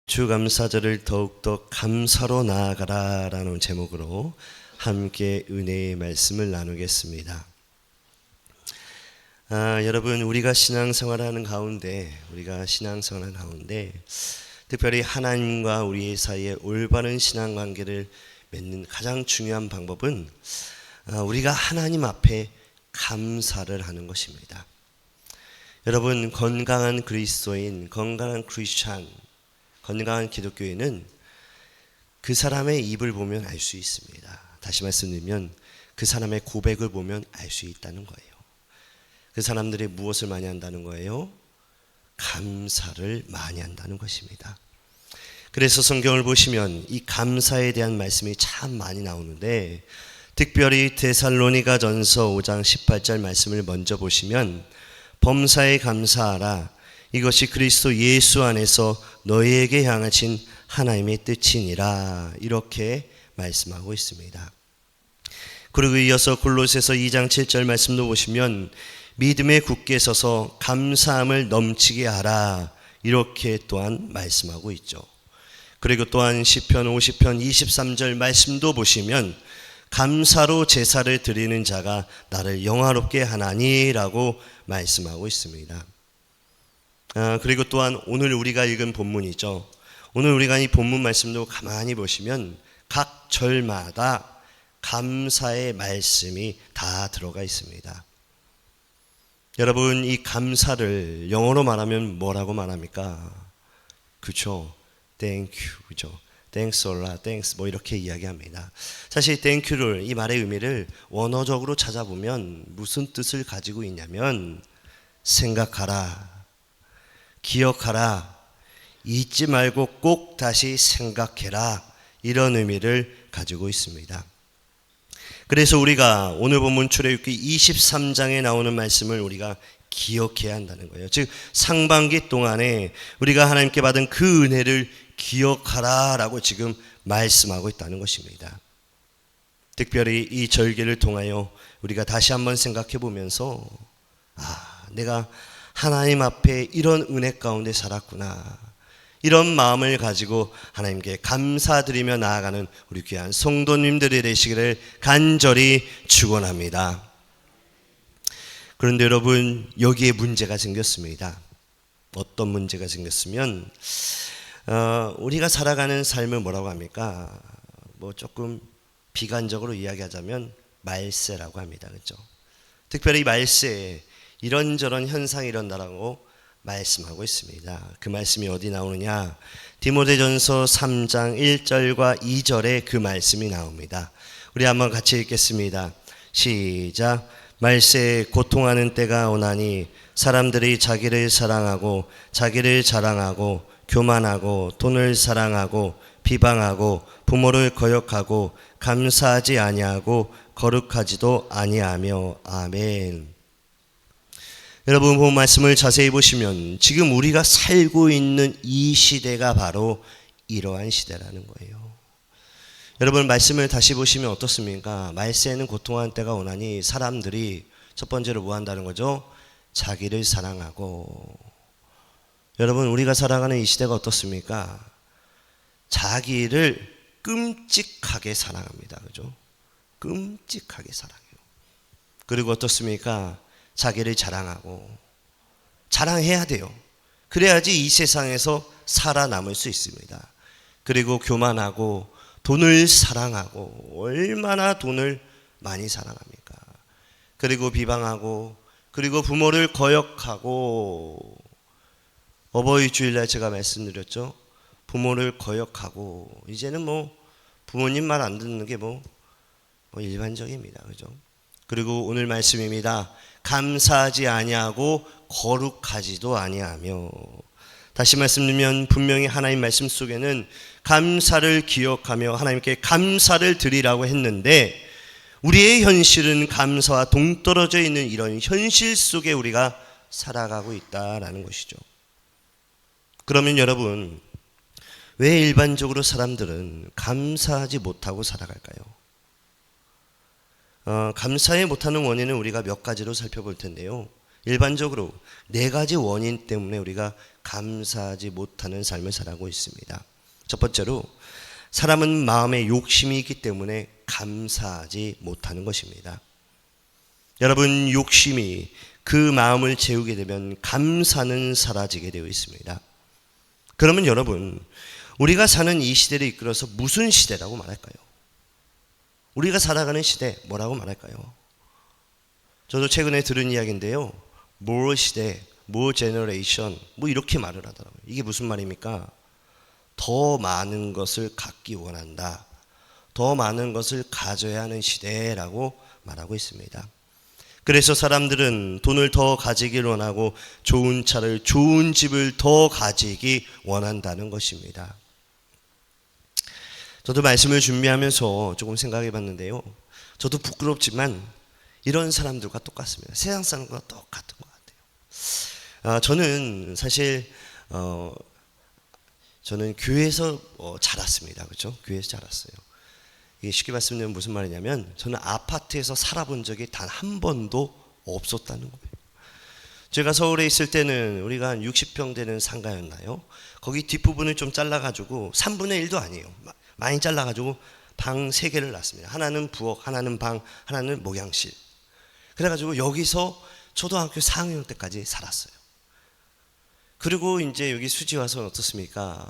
주감사절을 더욱더 감사로 나아가라 라는 제목으로 함께 은혜의 말씀을 나누겠습니다. 여러분, 우리가 신앙생활하는 가운데 특별히 하나님과 우리 사이에 올바른 신앙관계를 맺는 가장 중요한 방법은 우리가 하나님 앞에 감사를 하는 것입니다. 여러분, 건강한 그리스도인, 건강한 크리스찬, 건강한 기독교인은 그 사람의 입을 보면 알 수 있습니다. 다시 말씀드리면 그 사람의 고백을 보면 알 수 있다는 거예요. 그 사람들이 무엇을 많이 한다는 거예요? 감사를 많이 한다는 것입니다. 그래서 성경을 보시면 이 감사에 대한 말씀이 참 많이 나오는데, 특별히 데살로니가전서 5장 18절 말씀을 먼저 보시면 범사에 감사하라, 이것이 그리스도 예수 안에서 너희에게 향하신 하나님의 뜻이니라, 이렇게 말씀하고 있습니다. 그리고 이어서 골로새서 2장 7절 말씀도 보시면 믿음에 굳게 서서 감사함을 넘치게 하라, 이렇게 또한 말씀하고 있죠. 그리고 또한 시편 50편 23절 말씀도 보시면 감사로 제사를 드리는 자가 나를 영화롭게 하나니라고 말씀하고 있습니다. 그리고 또한 오늘 우리가 읽은 본문이죠. 오늘 우리가 이 본문 말씀도 가만히 보시면 각 절마다 감사의 말씀이 다 들어가 있습니다. 여러분, 이 감사를 영어로 말하면 뭐라고 말합니까? 그렇죠. Thank you, 그죠? Thanks a lot, thanks 뭐 이렇게 이야기합니다. 사실 Thank유를, 이 말의 의미를 원어적으로 찾아보면 무슨 뜻을 가지고 있냐면 생각하라, 기억하라, 잊지 말고 꼭 다시 생각해라, 이런 의미를 가지고 있습니다. 그래서 우리가 오늘 본문 출애굽기 23장에 나오는 말씀을 우리가 기억해야 한다는 거예요. 즉 상반기 동안에 우리가 하나님께 받은 그 은혜를 기억하라 라고 지금 말씀하고 있다는 것입니다. 특별히 이 절기를 통하여 우리가 다시 한번 생각해 보면서 내가 하나님 앞에 이런 은혜 가운데 살았구나, 이런 마음을 가지고 하나님께 감사드리며 나아가는 우리 귀한 성도님들이 되시기를 간절히 축원합니다. 그런데 여러분, 여기에 문제가 생겼습니다. 어떤 문제가 생겼으면 우리가 살아가는 삶을 뭐라고 합니까? 조금 비관적으로 이야기하자면 말세라고 합니다. 그렇죠? 특별히 말세에 이런저런 현상이 일어나라고 말씀하고 있습니다. 그 말씀이 어디 나오느냐? 디모데전서 3장 1절과 2절에 그 말씀이 나옵니다. 우리 한번 같이 읽겠습니다. 시작. 말세에 고통하는 때가 오나니 사람들이 자기를 사랑하고 자기를 자랑하고 교만하고 돈을 사랑하고 비방하고 부모를 거역하고 감사하지 아니하고 거룩하지도 아니하며. 아멘. 여러분, 본 말씀을 자세히 보시면 지금 우리가 살고 있는 이 시대가 바로 이러한 시대라는 거예요. 여러분, 말씀을 다시 보시면 어떻습니까? 말세에는 고통하는 때가 오나니 사람들이 첫 번째로 뭐 한다는 거죠? 자기를 사랑하고. 여러분, 우리가 살아가는 이 시대가 어떻습니까? 자기를 끔찍하게 사랑합니다. 그죠? 끔찍하게 사랑해요. 그리고 어떻습니까? 자기를 자랑하고, 자랑해야 돼요. 그래야지 이 세상에서 살아남을 수 있습니다. 그리고 교만하고 돈을 사랑하고, 얼마나 돈을 많이 사랑합니까? 그리고 비방하고, 그리고 부모를 거역하고, 어버이 주일날 제가 말씀드렸죠. 부모를 거역하고, 이제는 부모님 말 안 듣는 게 일반적입니다. 그죠? 그리고 오늘 말씀입니다. 감사하지 아니하고 거룩하지도 아니하며. 다시 말씀드리면 분명히 하나님 말씀 속에는 감사를 기억하며 하나님께 감사를 드리라고 했는데, 우리의 현실은 감사와 동떨어져 있는 이런 현실 속에 우리가 살아가고 있다라는 것이죠. 그러면 여러분, 왜 일반적으로 사람들은 감사하지 못하고 살아갈까요? 감사해 못하는 원인은 우리가 몇 가지로 살펴볼 텐데요. 일반적으로 네 가지 원인 때문에 우리가 감사하지 못하는 삶을 살아가고 있습니다. 첫 번째로 사람은 마음에 욕심이 있기 때문에 감사하지 못하는 것입니다. 여러분, 욕심이 그 마음을 채우게 되면 감사는 사라지게 되어 있습니다. 그러면 여러분, 우리가 사는 이 시대를 이끌어서 무슨 시대라고 말할까요? 우리가 살아가는 시대 뭐라고 말할까요? 저도 최근에 들은 이야기인데요. more 시대, more generation 뭐 이렇게 말을 하더라고요. 이게 무슨 말입니까? 더 많은 것을 갖기 원한다. 더 많은 것을 가져야 하는 시대라고 말하고 있습니다. 그래서 사람들은 돈을 더 가지길 원하고 좋은 차를, 좋은 집을 더 가지기 원한다는 것입니다. 저도 말씀을 준비하면서 조금 생각해 봤는데요. 저도 부끄럽지만 이런 사람들과 똑같습니다. 세상 사람과 똑같은 것 같아요. 저는 사실 저는 교회에서 자랐습니다. 그렇죠? 교회에서 자랐어요. 이게 쉽게 말씀드리면 무슨 말이냐면 저는 아파트에서 살아본 적이 단 한 번도 없었다는 거예요. 제가 서울에 있을 때는 우리가 한 60평 되는 상가였나요? 거기 뒷부분을 좀 잘라가지고 3분의 1도 아니에요. 많이 잘라가지고 방 3개를 놨습니다. 하나는 부엌, 하나는 방, 하나는 목양실. 그래가지고 여기서 초등학교 4학년 때까지 살았어요. 그리고 이제 여기 수지 와서는 어떻습니까?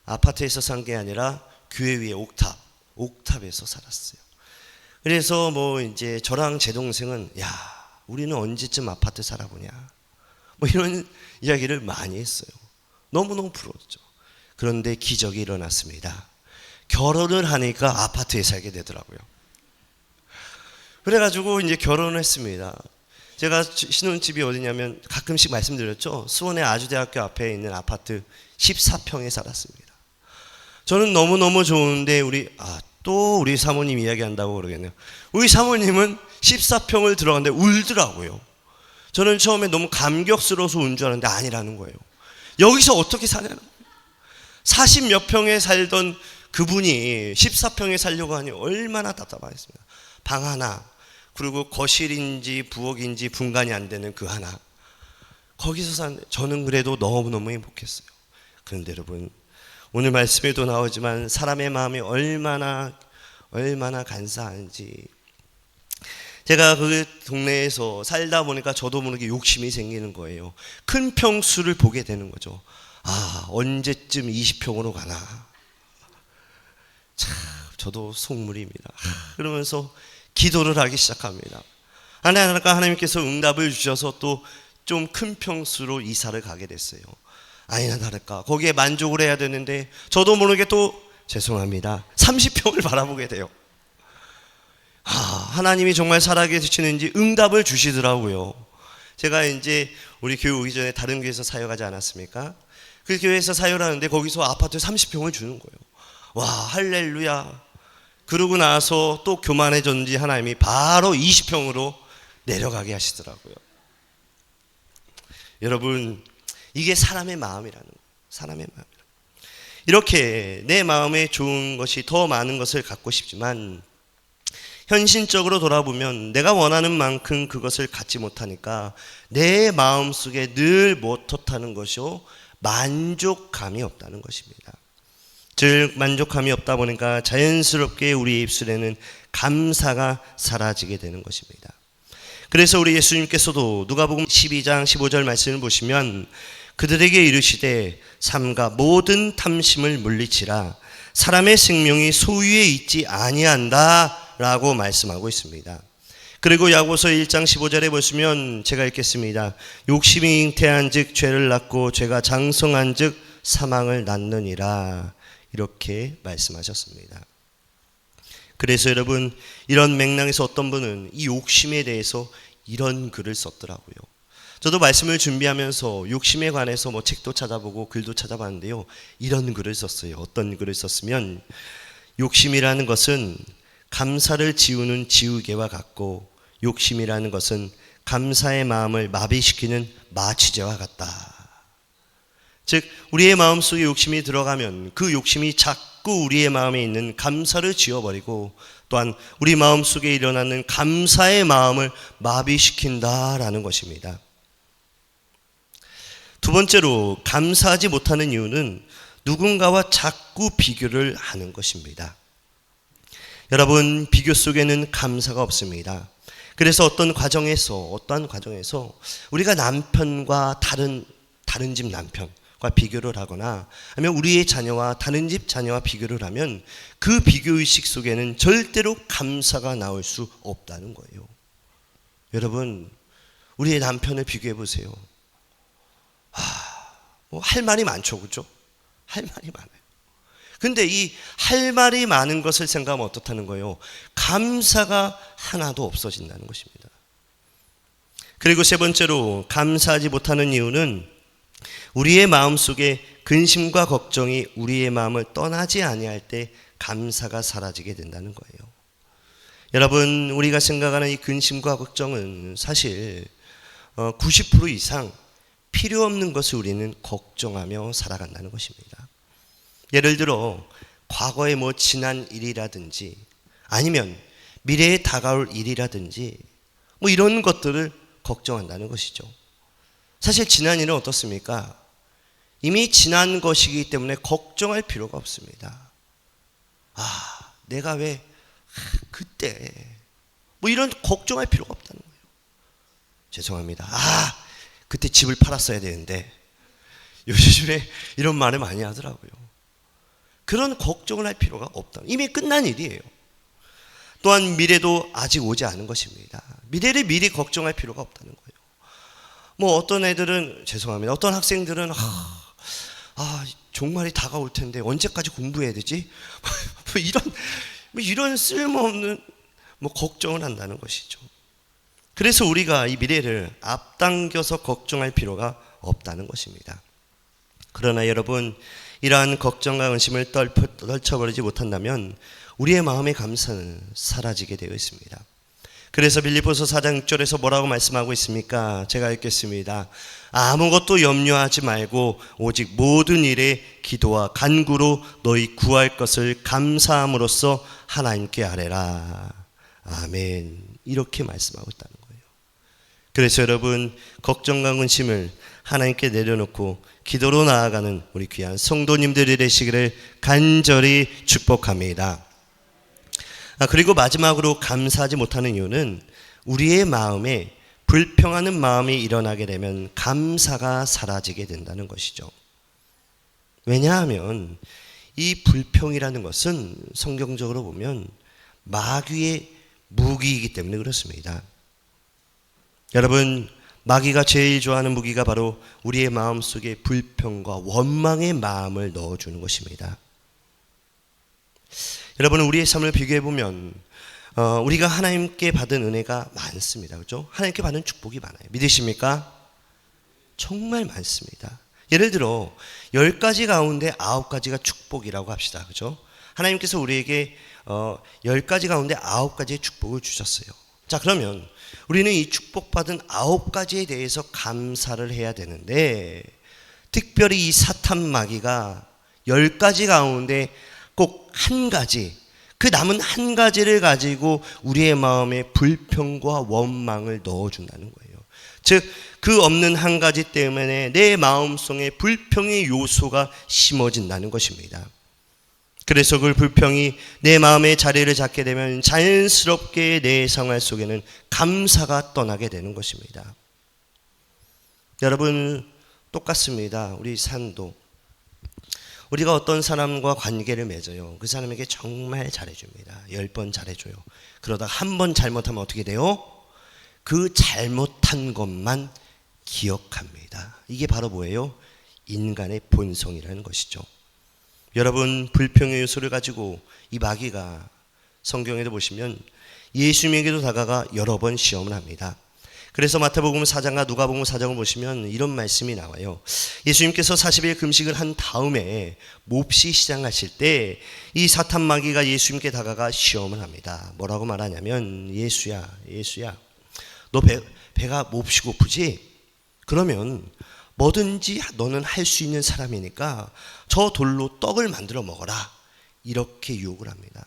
아파트에서 산 게 아니라 교회 위에 옥탑에서 살았어요. 그래서 뭐 이제 저랑 제 동생은 야, 우리는 언제쯤 아파트 살아보냐, 뭐 이런 이야기를 많이 했어요. 너무너무 부러웠죠. 그런데 기적이 일어났습니다. 결혼을 하니까 아파트에 살게 되더라고요. 그래가지고 이제 결혼을 했습니다. 제가 신혼집이 어디냐면 가끔씩 말씀드렸죠. 수원의 아주대학교 앞에 있는 아파트 14평에 살았습니다. 저는 너무너무 좋은데 또 우리 사모님 이야기한다고 그러겠네요. 우리 사모님은 14평을 들어갔는데 울더라고요. 저는 처음에 너무 감격스러워서 운 줄 알았는데 아니라는 거예요. 여기서 어떻게 사냐는 거예요. 40몇 평에 살던 그분이 14평에 살려고 하니 얼마나 답답하겠습니까. 방 하나, 그리고 거실인지 부엌인지 분간이 안 되는 그 하나, 거기서 사는데 저는 그래도 너무너무 행복했어요. 그런데 여러분, 오늘 말씀에도 나오지만 사람의 마음이 얼마나 간사한지, 제가 그 동네에서 살다 보니까 저도 모르게 욕심이 생기는 거예요. 큰 평수를 보게 되는 거죠. 언제쯤 20평으로 가나. 참, 저도 속물입니다. 그러면서 기도를 하기 시작합니다. 하나님께서 응답을 주셔서 또 좀 큰 평수로 이사를 가게 됐어요. 아니나 다를까 거기에 만족을 해야 되는데 저도 모르게 또 죄송합니다 30평을 바라보게 돼요. 하나님이 정말 살아계시는지 응답을 주시더라고요. 제가 이제 우리 교회 오기 전에 다른 교회에서 사역하지 않았습니까? 그 교회에서 사역을 하는데 거기서 아파트 30평을 주는 거예요. 와, 할렐루야. 그러고 나서 또 교만해졌는지 하나님이 바로 20평으로 내려가게 하시더라고요. 여러분, 이게 사람의 마음이라는 거예요. 사람의 마음. 이렇게 내 마음에 좋은 것이 더 많은 것을 갖고 싶지만 현실적으로 돌아보면 내가 원하는 만큼 그것을 갖지 못하니까 내 마음속에 늘 못하는 것이요, 만족감이 없다는 것입니다. 즉 만족감이 없다 보니까 자연스럽게 우리 입술에는 감사가 사라지게 되는 것입니다. 그래서 우리 예수님께서도 누가복음 12장 15절 말씀을 보시면 그들에게 이르시되 삼가 모든 탐심을 물리치라 사람의 생명이 소유에 있지 아니한다 라고 말씀하고 있습니다. 그리고 야고보서 1장 15절에 보시면 제가 읽겠습니다. 욕심이 잉태한 즉 죄를 낳고 죄가 장성한 즉 사망을 낳느니라, 이렇게 말씀하셨습니다. 그래서 여러분, 이런 맥락에서 어떤 분은 이 욕심에 대해서 이런 글을 썼더라고요. 저도 말씀을 준비하면서 욕심에 관해서 책도 찾아보고 글도 찾아봤는데요, 이런 글을 썼어요. 어떤 글을 썼으면, 욕심이라는 것은 감사를 지우는 지우개와 같고 욕심이라는 것은 감사의 마음을 마비시키는 마취제와 같다. 즉 우리의 마음속에 욕심이 들어가면 그 욕심이 자꾸 우리의 마음에 있는 감사를 지워버리고 또한 우리 마음속에 일어나는 감사의 마음을 마비시킨다라는 것입니다. 두 번째로 감사하지 못하는 이유는 누군가와 자꾸 비교를 하는 것입니다. 여러분, 비교 속에는 감사가 없습니다. 그래서 어떠한 과정에서 우리가 남편과 다른 집 남편과 비교를 하거나 아니면 우리의 자녀와 다른 집 자녀와 비교를 하면 그 비교의식 속에는 절대로 감사가 나올 수 없다는 거예요. 여러분, 우리의 남편을 비교해 보세요. 할 말이 많죠, 그렇죠? 할 말이 많아요. 근데 이 할 말이 많은 것을 생각하면 어떻다는 거예요? 감사가 하나도 없어진다는 것입니다. 그리고 세 번째로 감사하지 못하는 이유는 우리의 마음속에 근심과 걱정이 우리의 마음을 떠나지 아니할 때 감사가 사라지게 된다는 거예요. 여러분, 우리가 생각하는 이 근심과 걱정은 사실 90% 이상 필요 없는 것을 우리는 걱정하며 살아간다는 것입니다. 예를 들어 과거의 지난 일이라든지 아니면 미래에 다가올 일이라든지 이런 것들을 걱정한다는 것이죠. 사실 지난 일은 어떻습니까? 이미 지난 것이기 때문에 걱정할 필요가 없습니다. 내가 왜 그때 이런 걱정할 필요가 없다는 거예요. 죄송합니다. 그때 집을 팔았어야 되는데 요즘에 이런 말을 많이 하더라고요. 그런 걱정을 할 필요가 없다. 이미 끝난 일이에요. 또한 미래도 아직 오지 않은 것입니다. 미래를 미리 걱정할 필요가 없다는 거예요. 어떤 애들은 죄송합니다. 어떤 학생들은 종말이 다가올 텐데 언제까지 공부해야 되지? 이런 쓸모없는 걱정을 한다는 것이죠. 그래서 우리가 이 미래를 앞당겨서 걱정할 필요가 없다는 것입니다. 그러나 여러분, 이러한 걱정과 근심을 떨쳐버리지 못한다면 우리의 마음의 감사는 사라지게 되어 있습니다. 그래서 빌립보서 4장 6절에서 뭐라고 말씀하고 있습니까? 제가 읽겠습니다. 아무것도 염려하지 말고 오직 모든 일에 기도와 간구로 너희 구할 것을 감사함으로써 하나님께 아뢰라. 아멘. 이렇게 말씀하고 있다는 거예요. 그래서 여러분, 걱정과 근심을 하나님께 내려놓고 기도로 나아가는 우리 귀한 성도님들이 되시기를 간절히 축복합니다. 그리고 마지막으로 감사하지 못하는 이유는 우리의 마음에 불평하는 마음이 일어나게 되면 감사가 사라지게 된다는 것이죠. 왜냐하면 이 불평이라는 것은 성경적으로 보면 마귀의 무기이기 때문에 그렇습니다. 여러분, 마귀가 제일 좋아하는 무기가 바로 우리의 마음속에 불평과 원망의 마음을 넣어주는 것입니다. 여러분, 우리의 삶을 비교해보면 우리가 하나님께 받은 은혜가 많습니다. 그렇죠? 하나님께 받은 축복이 많아요. 믿으십니까? 정말 많습니다. 예를 들어 10가지 가운데 9가지가 축복이라고 합시다. 그렇죠? 하나님께서 우리에게 10가지 가운데 9가지의 축복을 주셨어요. 자, 그러면 우리는 이 축복받은 9가지에 대해서 감사를 해야 되는데, 특별히 이 사탄 마귀가 10가지 가운데 꼭 한 가지, 그 남은 한 가지를 가지고 우리의 마음에 불평과 원망을 넣어준다는 거예요. 즉, 그 없는 한 가지 때문에 내 마음속에 불평의 요소가 심어진다는 것입니다. 그래서 그 불평이 내 마음의 자리를 잡게 되면 자연스럽게 내 생활 속에는 감사가 떠나게 되는 것입니다. 여러분, 똑같습니다. 우리 산도. 우리가 어떤 사람과 관계를 맺어요. 그 사람에게 정말 잘해줍니다. 10번 잘해줘요. 그러다가 한 번 잘못하면 어떻게 돼요? 그 잘못한 것만 기억합니다. 이게 바로 뭐예요? 인간의 본성이라는 것이죠. 여러분, 불평의 요소를 가지고 이 마귀가 성경에도 보시면 예수님에게도 다가가 여러 번 시험을 합니다. 그래서 마태복음 4장과 누가복음 4장을 보시면 이런 말씀이 나와요. 예수님께서 40일 금식을 한 다음에 몹시 시장하실 때 이 사탄 마귀가 예수님께 다가가 시험을 합니다. 뭐라고 말하냐면, 예수야 너 배가 몹시 고프지? 그러면 뭐든지 너는 할 수 있는 사람이니까 저 돌로 떡을 만들어 먹어라. 이렇게 유혹을 합니다.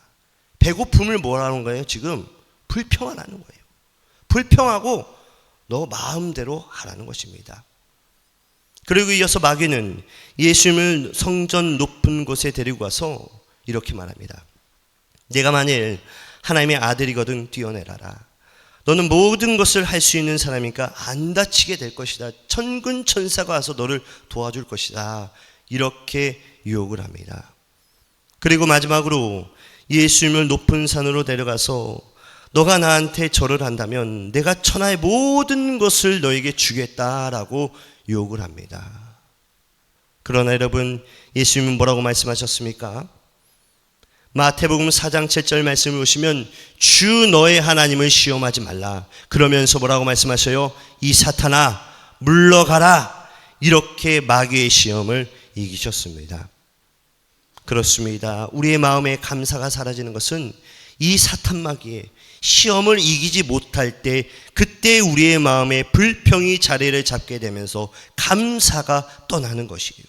배고픔을 뭐라는 거예요? 지금 불평하라는 거예요. 불평하고 너 마음대로 하라는 것입니다. 그리고 이어서 마귀는 예수님을 성전 높은 곳에 데리고 가서 이렇게 말합니다. 내가 만일 하나님의 아들이거든 뛰어내라라. 너는 모든 것을 할 수 있는 사람이니까 안 다치게 될 것이다. 천군 천사가 와서 너를 도와줄 것이다. 이렇게 유혹을 합니다. 그리고 마지막으로 예수님을 높은 산으로 데려가서 너가 나한테 절을 한다면 내가 천하의 모든 것을 너에게 주겠다라고 유혹을 합니다. 그러나 여러분, 예수님은 뭐라고 말씀하셨습니까? 마태복음 4장 7절 말씀을 보시면 주 너의 하나님을 시험하지 말라. 그러면서 뭐라고 말씀하셔요? 이 사탄아 물러가라. 이렇게 마귀의 시험을 이기셨습니다. 그렇습니다. 우리의 마음에 감사가 사라지는 것은 이 사탄 마귀의 시험을 이기지 못할 때, 그때 우리의 마음에 불평이 자리를 잡게 되면서 감사가 떠나는 것이에요.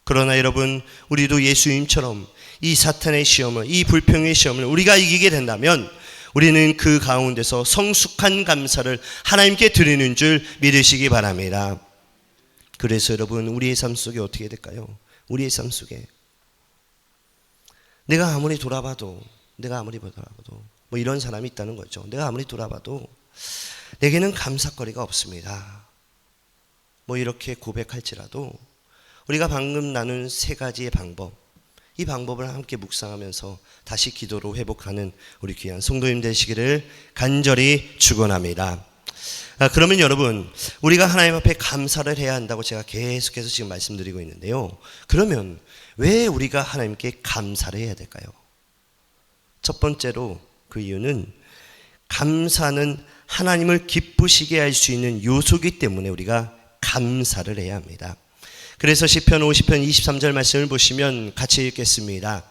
그러나 여러분, 우리도 예수님처럼 이 사탄의 시험을, 이 불평의 시험을 우리가 이기게 된다면 우리는 그 가운데서 성숙한 감사를 하나님께 드리는 줄 믿으시기 바랍니다. 그래서 여러분, 우리의 삶 속에 어떻게 될까요? 우리의 삶 속에 내가 아무리 돌아봐도 뭐 이런 사람이 있다는 거죠. 내가 아무리 돌아봐도 내게는 감사거리가 없습니다. 뭐 이렇게 고백할지라도 우리가 방금 나눈 세 가지의 방법, 이 방법을 함께 묵상하면서 다시 기도로 회복하는 우리 귀한 성도님 되시기를 간절히 축원합니다. 그러면 여러분, 우리가 하나님 앞에 감사를 해야 한다고 제가 계속해서 지금 말씀드리고 있는데요. 그러면 왜 우리가 하나님께 감사를 해야 될까요? 첫 번째로 그 이유는 감사는 하나님을 기쁘시게 할 수 있는 요소이기 때문에 우리가 감사를 해야 합니다. 그래서 시편 50편 23절 말씀을 보시면 같이 읽겠습니다.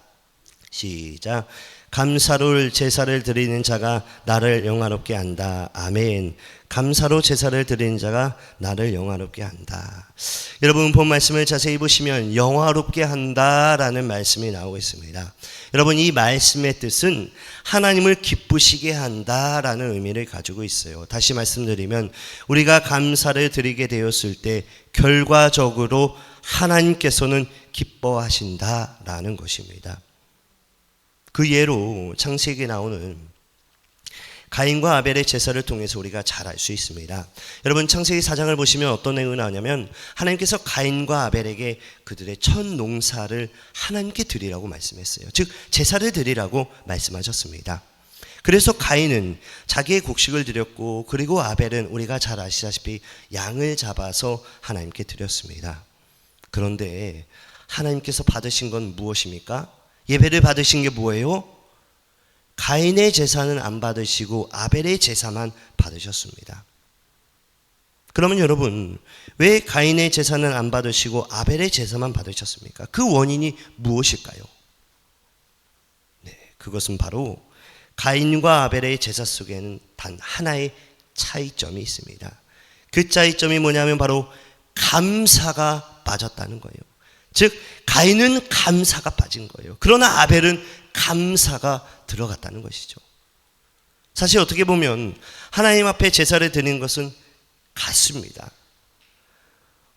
시작. 감사로 제사를 드리는 자가 나를 영화롭게 한다. 아멘. 감사로 제사를 드리는 자가 나를 영화롭게 한다. 여러분, 본 말씀을 자세히 보시면 영화롭게 한다라는 말씀이 나오고 있습니다. 여러분, 이 말씀의 뜻은 하나님을 기쁘시게 한다라는 의미를 가지고 있어요. 다시 말씀드리면 우리가 감사를 드리게 되었을 때 결과적으로 하나님께서는 기뻐하신다라는 것입니다. 그 예로 창세기에 나오는 가인과 아벨의 제사를 통해서 우리가 잘 알 수 있습니다. 여러분, 창세기 4장을 보시면 어떤 내용이 나오냐면 하나님께서 가인과 아벨에게 그들의 첫 농사를 하나님께 드리라고 말씀했어요. 즉 제사를 드리라고 말씀하셨습니다. 그래서 가인은 자기의 곡식을 드렸고, 그리고 아벨은 우리가 잘 아시다시피 양을 잡아서 하나님께 드렸습니다. 그런데 하나님께서 받으신 건 무엇입니까? 예배를 받으신 게 뭐예요? 가인의 제사는 안 받으시고 아벨의 제사만 받으셨습니다. 그러면 여러분, 왜 가인의 제사는 안 받으시고 아벨의 제사만 받으셨습니까? 그 원인이 무엇일까요? 네, 그것은 바로 가인과 아벨의 제사 속에는 단 하나의 차이점이 있습니다. 그 차이점이 뭐냐면 바로 감사가 빠졌다는 거예요. 즉 가인은 감사가 빠진 거예요. 그러나 아벨은 감사가 들어갔다는 것이죠. 사실 어떻게 보면 하나님 앞에 제사를 드리는 것은 같습니다.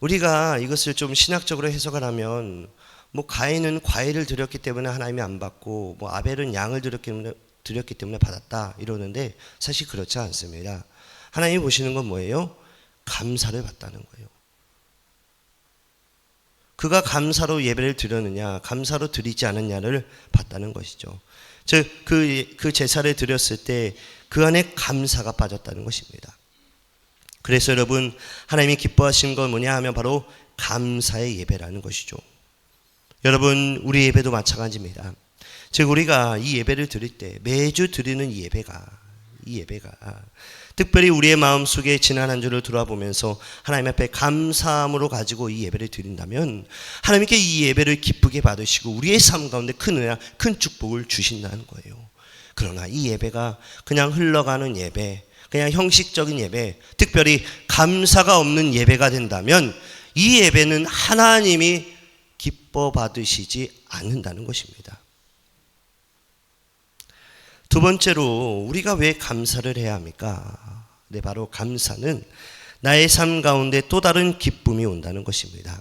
우리가 이것을 좀 신학적으로 해석을 하면 뭐 가인은 과일을 드렸기 때문에 하나님이 안 받고 뭐 아벨은 양을 드렸기 때문에 받았다 이러는데 사실 그렇지 않습니다. 하나님이 보시는 건 뭐예요? 감사를 받다는 거예요. 그가 감사로 예배를 드렸느냐, 감사로 드리지 않았냐를 봤다는 것이죠. 즉 그 제사를 드렸을 때 그 안에 감사가 빠졌다는 것입니다. 그래서 여러분, 하나님이 기뻐하신 건 뭐냐 하면 바로 감사의 예배라는 것이죠. 여러분, 우리 예배도 마찬가지입니다. 즉 우리가 이 예배를 드릴 때 매주 드리는 이 예배가 특별히 우리의 마음속에 지난 한 주를 돌아보면서 하나님 앞에 감사함으로 가지고 이 예배를 드린다면 하나님께 이 예배를 기쁘게 받으시고 우리의 삶 가운데 큰 은혜와 큰 축복을 주신다는 거예요. 그러나 이 예배가 그냥 흘러가는 예배, 그냥 형식적인 예배, 특별히 감사가 없는 예배가 된다면 이 예배는 하나님이 기뻐 받으시지 않는다는 것입니다. 두 번째로 우리가 왜 감사를 해야 합니까? 네, 바로 감사는 나의 삶 가운데 또 다른 기쁨이 온다는 것입니다.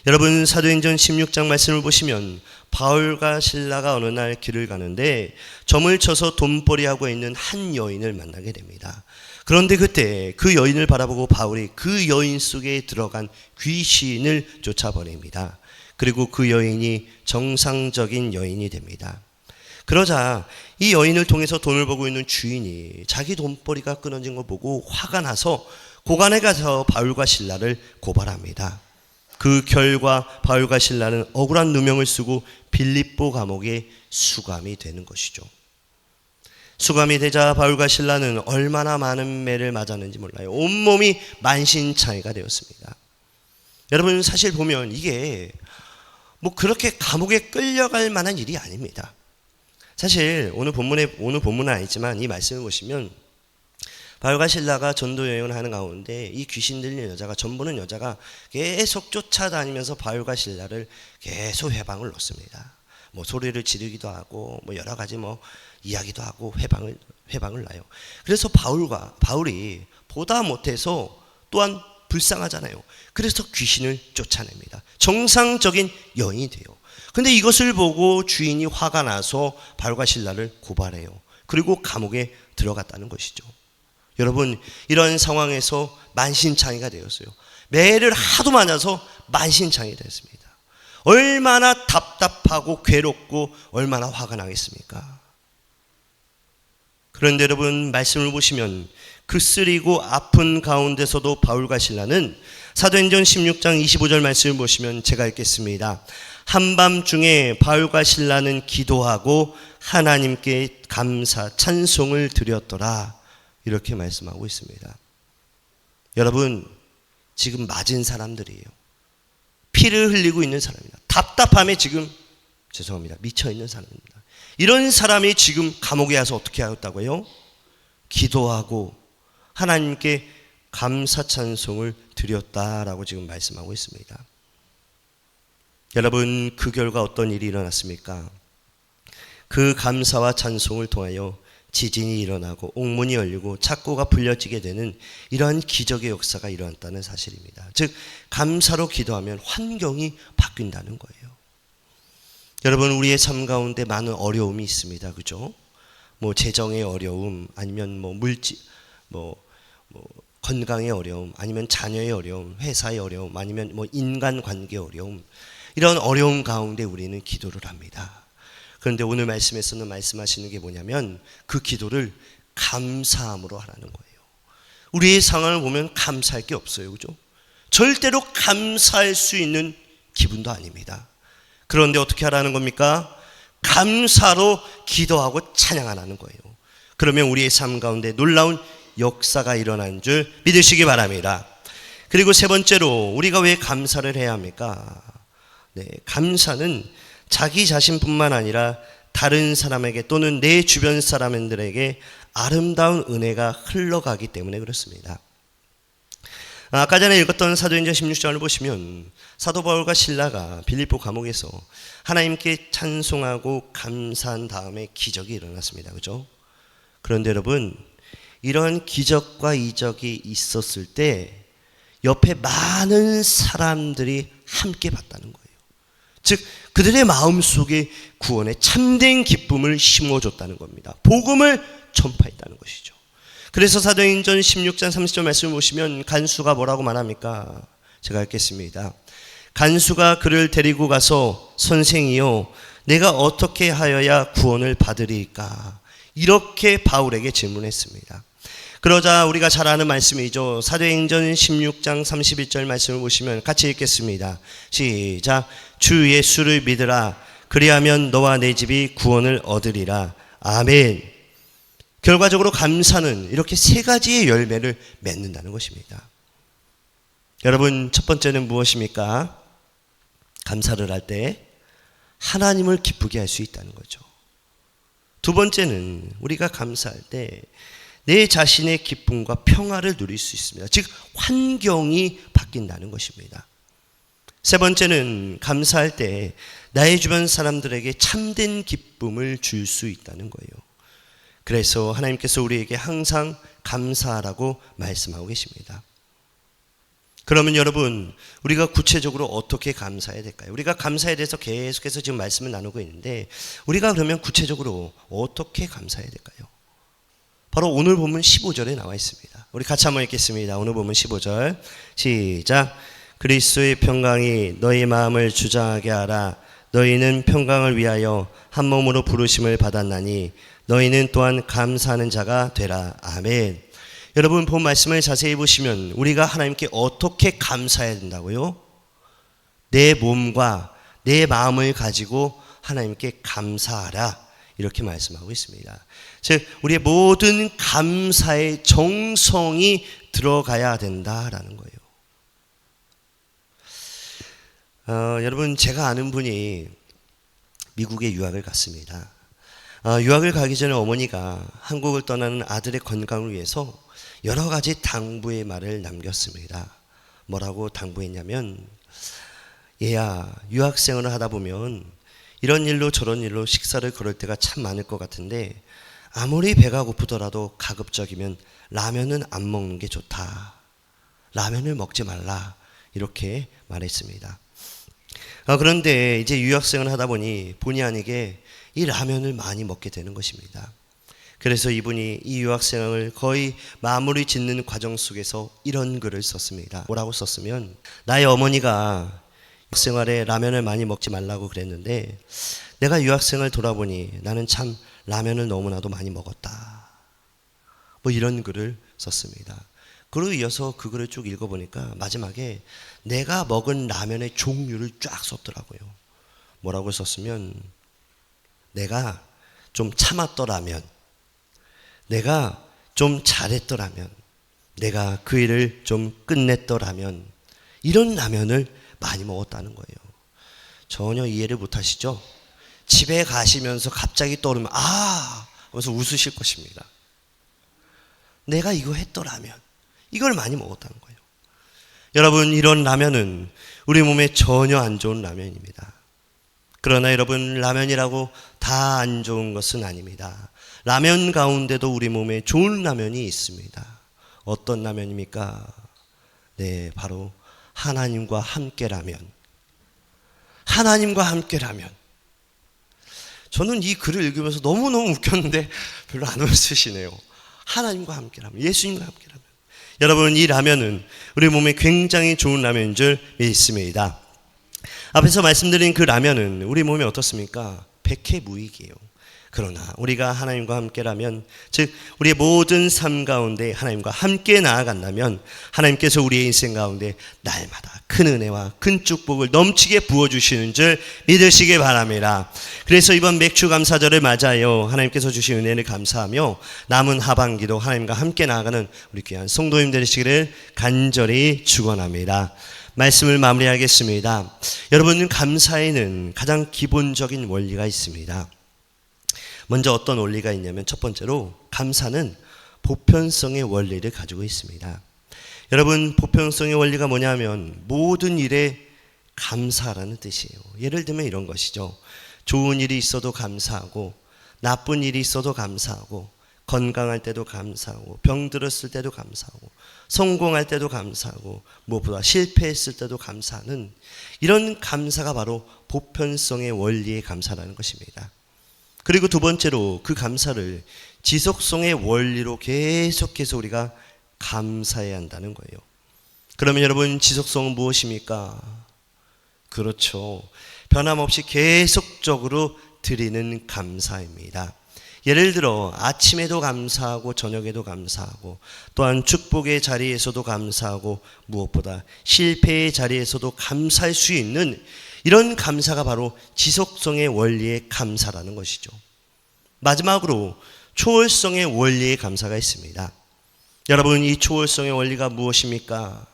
여러분, 사도행전 16장 말씀을 보시면 바울과 실라가 어느 날 길을 가는데 점을 쳐서 돈벌이하고 있는 한 여인을 만나게 됩니다. 그런데 그때 그 여인을 바라보고 바울이 그 여인 속에 들어간 귀신을 쫓아버립니다. 그리고 그 여인이 정상적인 여인이 됩니다. 그러자 이 여인을 통해서 돈을 벌고 있는 주인이 자기 돈벌이가 끊어진 걸 보고 화가 나서 고관에 가서 바울과 실라를 고발합니다. 그 결과 바울과 실라는 억울한 누명을 쓰고 빌립보 감옥에 수감이 되는 것이죠. 수감이 되자 바울과 실라는 얼마나 많은 매를 맞았는지 몰라요. 온몸이 만신창이가 되었습니다. 여러분, 사실 보면 이게 뭐 그렇게 감옥에 끌려갈 만한 일이 아닙니다. 사실 오늘 본문은 아니지만 이 말씀을 보시면 바울과 실라가 전도 여행을 하는 가운데 이 귀신 들린 여자가, 전 보는 여자가 계속 쫓아다니면서 바울과 실라를 계속 회방을 놓습니다. 뭐 소리를 지르기도 하고 뭐 여러 가지 뭐 이야기도 하고 회방을 놔요. 그래서 바울이 보다 못해서 또한 불쌍하잖아요. 그래서 귀신을 쫓아냅니다. 정상적인 여인이 돼요. 근데 이것을 보고 주인이 화가 나서 바울과 실라를 고발해요. 그리고 감옥에 들어갔다는 것이죠. 여러분, 이런 상황에서 만신창이가 되었어요. 매를 하도 맞아서 만신창이 됐습니다. 얼마나 답답하고 괴롭고 얼마나 화가 나겠습니까? 그런데 여러분, 말씀을 보시면 그 쓰리고 아픈 가운데서도 바울과 실라는 사도행전 16장 25절 말씀을 보시면 제가 읽겠습니다. 한밤중에 바울과 실라는 기도하고 하나님께 감사 찬송을 드렸더라. 이렇게 말씀하고 있습니다. 여러분, 지금 맞은 사람들이에요. 피를 흘리고 있는 사람입니다. 답답함에 지금 미쳐있는 사람입니다. 이런 사람이 지금 감옥에 와서 어떻게 하였다고요? 기도하고 하나님께 감사 찬송을 드렸다라고 지금 말씀하고 있습니다. 여러분, 그 결과 어떤 일이 일어났습니까? 그 감사와 찬송을 통하여 지진이 일어나고 옥문이 열리고 창고가 불려지게 되는 이러한 기적의 역사가 일어났다는 사실입니다. 즉, 감사로 기도하면 환경이 바뀐다는 거예요. 여러분, 우리의 삶 가운데 많은 어려움이 있습니다. 그죠? 뭐 재정의 어려움, 아니면 건강의 어려움, 아니면 자녀의 어려움, 회사의 어려움, 아니면 인간관계 어려움, 이런 어려움 가운데 우리는 기도를 합니다. 그런데 오늘 말씀에서는 말씀하시는 게 뭐냐면 그 기도를 감사함으로 하라는 거예요. 우리의 상황을 보면 감사할 게 없어요. 그죠? 절대로 감사할 수 있는 기분도 아닙니다. 그런데 어떻게 하라는 겁니까? 감사로 기도하고 찬양하라는 거예요. 그러면 우리의 삶 가운데 놀라운 역사가 일어난 줄 믿으시기 바랍니다. 그리고 세 번째로 우리가 왜 감사를 해야 합니까? 네, 감사는 자기 자신뿐만 아니라 다른 사람에게 또는 내 주변 사람들에게 아름다운 은혜가 흘러가기 때문에 그렇습니다. 아까 전에 읽었던 사도행전 16장을 보시면 사도 바울과 실라가 빌립보 감옥에서 하나님께 찬송하고 감사한 다음에 기적이 일어났습니다. 그죠? 그런데 여러분, 이런 기적과 이적이 있었을 때 옆에 많은 사람들이 함께 봤다는 거예요. 즉, 그들의 마음속에 구원의 참된 기쁨을 심어줬다는 겁니다. 복음을 전파했다는 것이죠. 그래서 사도행전 16장 30절 말씀을 보시면 간수가 뭐라고 말합니까? 제가 읽겠습니다. 간수가 그를 데리고 가서 선생이요, 내가 어떻게 하여야 구원을 받으리까? 이렇게 바울에게 질문했습니다. 그러자 우리가 잘 아는 말씀이죠. 사도행전 16장 31절 말씀을 보시면 같이 읽겠습니다. 시작. 주 예수를 믿으라. 그리하면 너와 내 집이 구원을 얻으리라. 아멘. 결과적으로 감사는 이렇게 세 가지의 열매를 맺는다는 것입니다. 여러분, 첫 번째는 무엇입니까? 감사를 할 때 하나님을 기쁘게 할 수 있다는 거죠. 두 번째는 우리가 감사할 때 내 자신의 기쁨과 평화를 누릴 수 있습니다. 즉, 환경이 바뀐다는 것입니다. 세 번째는 감사할 때 나의 주변 사람들에게 참된 기쁨을 줄 수 있다는 거예요. 그래서 하나님께서 우리에게 항상 감사하라고 말씀하고 계십니다. 그러면 여러분, 우리가 구체적으로 어떻게 감사해야 될까요? 우리가 감사에 대해서 계속해서 지금 말씀을 나누고 있는데, 우리가 그러면 구체적으로 어떻게 감사해야 될까요? 바로 오늘 본문 15절에 나와 있습니다. 우리 같이 한번 읽겠습니다. 오늘 본문 15절 시작. 그리스도의 평강이 너희 마음을 주장하게 하라. 너희는 평강을 위하여 한 몸으로 부르심을 받았나니 너희는 또한 감사하는 자가 되라. 아멘. 여러분, 본 말씀을 자세히 보시면 우리가 하나님께 어떻게 감사해야 된다고요? 내 몸과 내 마음을 가지고 하나님께 감사하라, 이렇게 말씀하고 있습니다. 즉 우리의 모든 감사의 정성이 들어가야 된다라는 거예요. 여러분, 제가 아는 분이 미국에 유학을 갔습니다. 유학을 가기 전에 어머니가 한국을 떠나는 아들의 건강을 위해서 여러 가지 당부의 말을 남겼습니다. 뭐라고 당부했냐면, 얘야, 유학생활을 하다 보면 이런 일로 저런 일로 식사를 거를 때가 참 많을 것 같은데 아무리 배가 고프더라도 가급적이면 라면은 안 먹는 게 좋다. 라면을 먹지 말라, 이렇게 말했습니다. 그런데 이제 유학생을 하다 보니 본의 아니게 이 라면을 많이 먹게 되는 것입니다. 그래서 이분이 이 유학생을 거의 마무리 짓는 과정 속에서 이런 글을 썼습니다. 뭐라고 썼으면, 나의 어머니가 유학생활에 라면을 많이 먹지 말라고 그랬는데 내가 유학생을 돌아보니 나는 참 라면을 너무나도 많이 먹었다. 뭐 이런 글을 썼습니다. 그리고 이어서 그 글을 쭉 읽어보니까 마지막에 내가 먹은 라면의 종류를 쫙 썼더라고요. 뭐라고 썼으면, 내가 좀 참았더라면, 내가 좀 잘했더라면, 내가 그 일을 좀 끝냈더라면, 이런 라면을 많이 먹었다는 거예요. 전혀 이해를 못하시죠? 집에 가시면서 갑자기 떠오르면 하면서 웃으실 것입니다. 내가 이거 했더라면, 이걸 많이 먹었다는 거예요. 여러분, 이런 라면은 우리 몸에 전혀 안 좋은 라면입니다. 그러나 여러분, 라면이라고 다 안 좋은 것은 아닙니다. 라면 가운데도 우리 몸에 좋은 라면이 있습니다. 어떤 라면입니까? 네, 바로 하나님과 함께 라면. 하나님과 함께 라면. 저는 이 글을 읽으면서 너무너무 웃겼는데 별로 안 웃으시네요. 하나님과 함께 라면, 예수님과 함께 라면. 여러분, 이 라면은 우리 몸에 굉장히 좋은 라면인 줄 믿습니다. 앞에서 말씀드린 그 라면은 우리 몸에 어떻습니까? 백해무익이에요. 그러나 우리가 하나님과 함께라면, 즉 우리의 모든 삶 가운데 하나님과 함께 나아간다면 하나님께서 우리의 인생 가운데 날마다 큰 은혜와 큰 축복을 넘치게 부어주시는 줄 믿으시기 바랍니다. 그래서 이번 맥주 감사절을 맞아요, 하나님께서 주신 은혜를 감사하며 남은 하반기도 하나님과 함께 나아가는 우리 귀한 성도님 되시기를 간절히 축원합니다. 말씀을 마무리하겠습니다. 여러분, 감사에는 가장 기본적인 원리가 있습니다. 먼저 어떤 원리가 있냐면, 첫 번째로 감사는 보편성의 원리를 가지고 있습니다. 여러분, 보편성의 원리가 뭐냐면 모든 일에 감사라는 뜻이에요. 예를 들면 이런 것이죠. 좋은 일이 있어도 감사하고, 나쁜 일이 있어도 감사하고, 건강할 때도 감사하고, 병 들었을 때도 감사하고, 성공할 때도 감사하고, 무엇보다 실패했을 때도 감사하는 이런 감사가 바로 보편성의 원리의 감사라는 것입니다. 그리고 두 번째로 그 감사를 지속성의 원리로 계속해서 우리가 감사해야 한다는 거예요. 그러면 여러분, 지속성은 무엇입니까? 그렇죠. 변함없이 계속적으로 드리는 감사입니다. 예를 들어 아침에도 감사하고 저녁에도 감사하고, 또한 축복의 자리에서도 감사하고, 무엇보다 실패의 자리에서도 감사할 수 있는 이런 감사가 바로 지속성의 원리의 감사라는 것이죠. 마지막으로 초월성의 원리의 감사가 있습니다. 여러분, 이 초월성의 원리가 무엇입니까?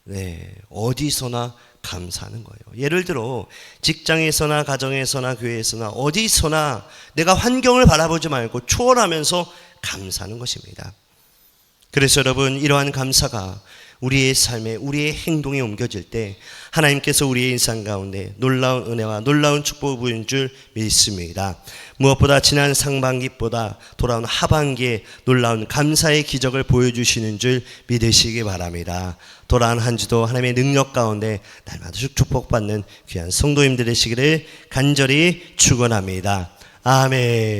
네, 어디서나 감사하는 거예요. 예를 들어 직장에서나 가정에서나 교회에서나 어디서나 내가 환경을 바라보지 말고 초월하면서 감사하는 것입니다. 그래서 여러분, 이러한 감사가 우리의 삶에 우리의 행동에 옮겨질 때 하나님께서 우리의 인생 가운데 놀라운 은혜와 놀라운 축복을 부은 줄 믿습니다. 무엇보다 지난 상반기보다 돌아온 하반기에 놀라운 감사의 기적을 보여주시는 줄 믿으시기 바랍니다. 돌아온 한 주도 하나님의 능력 가운데 날마다 축복받는 귀한 성도님들 되시기를 간절히 축원합니다. 아멘.